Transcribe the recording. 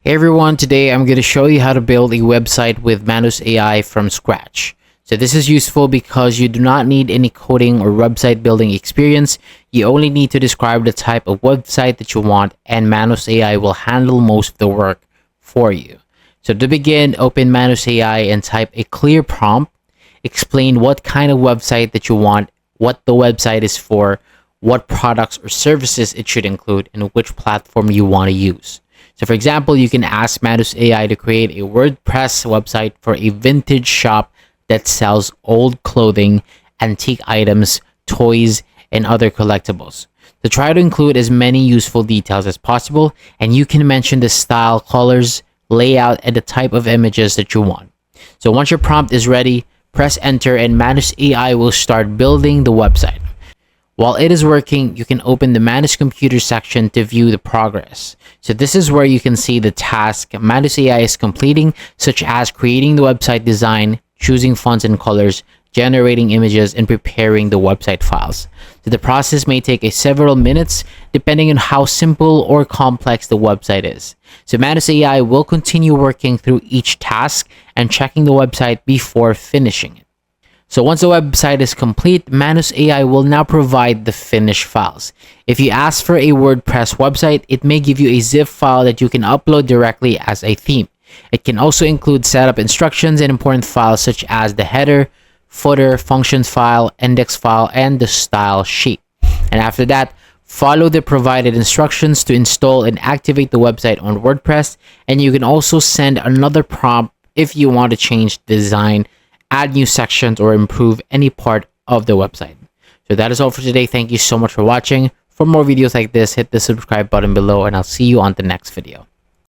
Hey everyone, today I'm going to show you how to build a website with Manus AI from scratch. So this is useful because you do not need any coding or website building experience. You only need to describe the type of website that you want, and Manus AI will handle most of the work for you. So to begin, open Manus AI and type a clear prompt. Explain what kind of website that you want, what the website is for, what products or services it should include, and which platform you want to use. So for example, you can ask Manus AI to create a WordPress website for a vintage shop that sells old clothing, antique items, toys, and other collectibles. So try to include as many useful details as possible, and you can mention the style, colors, layout, and the type of images that you want. So once your prompt is ready, press enter and Manus AI will start building the website. While it is working, you can open the Manus computer section to view the progress. So this is where you can see the task Manus AI is completing, such as creating the website design, choosing fonts and colors, generating images, and preparing the website files. So the process may take several minutes depending on how simple or complex the website is. So Manus AI will continue working through each task and checking the website before finishing it. So once the website is complete, Manus AI will now provide the finished files. If you ask for a WordPress website, it may give you a zip file that you can upload directly as a theme. It can also include setup instructions and important files such as the header, footer, functions file, index file, and the style sheet. And after that, follow the provided instructions to install and activate the website on WordPress. And you can also send another prompt if you want to change the design, add new sections, or improve any part of the website. So that is all for today. Thank you so much for watching. For more videos like this, hit the subscribe button below, and I'll see you on the next video.